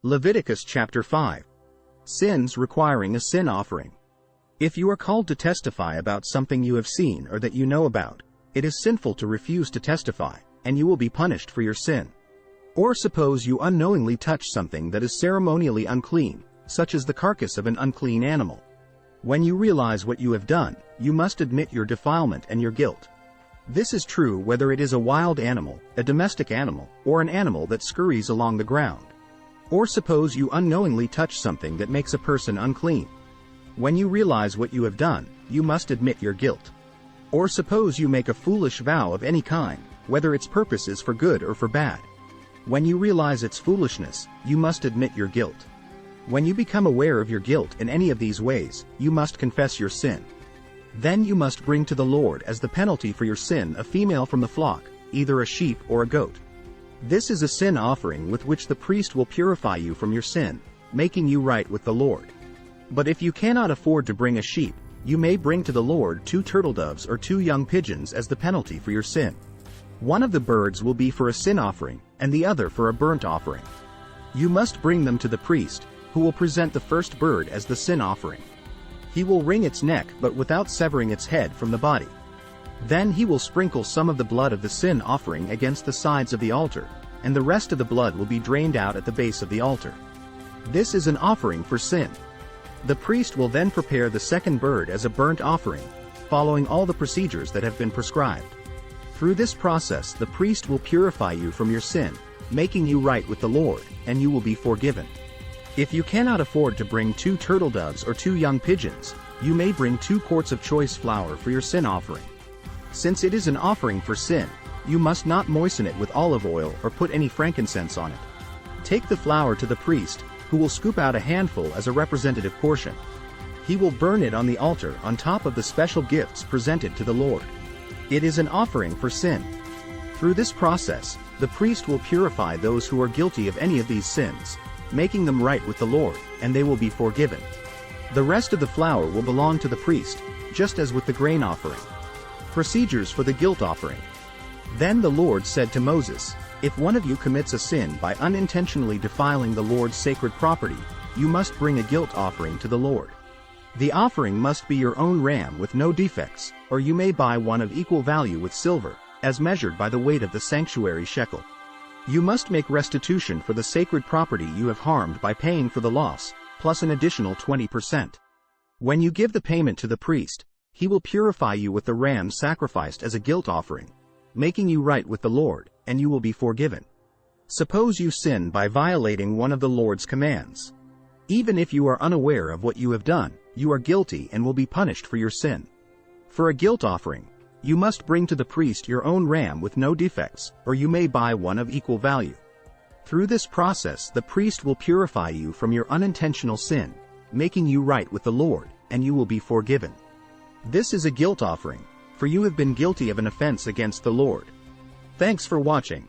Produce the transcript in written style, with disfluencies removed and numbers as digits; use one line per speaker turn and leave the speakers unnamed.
Leviticus chapter 5. Sins requiring a sin offering. If you are called to testify about something you have seen or that you know about, it is sinful to refuse to testify, and you will be punished for your sin. Or suppose you unknowingly touch something that is ceremonially unclean, such as the carcass of an unclean animal. When you realize what you have done, you must admit your defilement and your guilt. This is true whether it is a wild animal, a domestic animal, or an animal that scurries along the ground. Or suppose you unknowingly touch something that makes a person unclean. When you realize what you have done, you must admit your guilt. Or suppose you make a foolish vow of any kind, whether its purpose is for good or for bad. When you realize its foolishness, you must admit your guilt. When you become aware of your guilt in any of these ways, you must confess your sin. Then you must bring to the Lord as the penalty for your sin a female from the flock, either a sheep or a goat. This is a sin offering with which the priest will purify you from your sin, making you right with the Lord. But if you cannot afford to bring a sheep, you may bring to the Lord 2 turtle doves or 2 young pigeons as the penalty for your sin. One of the birds will be for a sin offering, and the other for a burnt offering. You must bring them to the priest, who will present the first bird as the sin offering. He will wring its neck but without severing its head from the body. Then he will sprinkle some of the blood of the sin offering against the sides of the altar, and the rest of the blood will be drained out at the base of the altar. This is an offering for sin. The priest will then prepare the second bird as a burnt offering, following all the procedures that have been prescribed. Through this process the priest will purify you from your sin, making you right with the Lord, and you will be forgiven. If you cannot afford to bring 2 turtle doves or 2 young pigeons, you may bring 2 quarts of choice flour for your sin offering. Since it is an offering for sin, you must not moisten it with olive oil or put any frankincense on it. Take the flour to the priest, who will scoop out a handful as a representative portion. He will burn it on the altar on top of the special gifts presented to the Lord. It is an offering for sin. Through this process, the priest will purify those who are guilty of any of these sins, making them right with the Lord, and they will be forgiven. The rest of the flour will belong to the priest, just as with the grain offering. Procedures for the guilt offering. Then the Lord said to Moses, "If one of you commits a sin by unintentionally defiling the Lord's sacred property, you must bring a guilt offering to the Lord. The offering must be your own ram with no defects, or you may buy one of equal value with silver, as measured by the weight of the sanctuary shekel. You must make restitution for the sacred property you have harmed by paying for the loss, plus an additional 20%. When you give the payment to the priest, he will purify you with the ram sacrificed as a guilt offering, making you right with the Lord, and you will be forgiven. Suppose you sin by violating one of the Lord's commands. Even if you are unaware of what you have done, you are guilty and will be punished for your sin. For a guilt offering, you must bring to the priest your own ram with no defects, or you may buy one of equal value. Through this process the priest will purify you from your unintentional sin, making you right with the Lord, and you will be forgiven. This is a guilt offering, for you have been guilty of an offense against the Lord. Thanks for watching.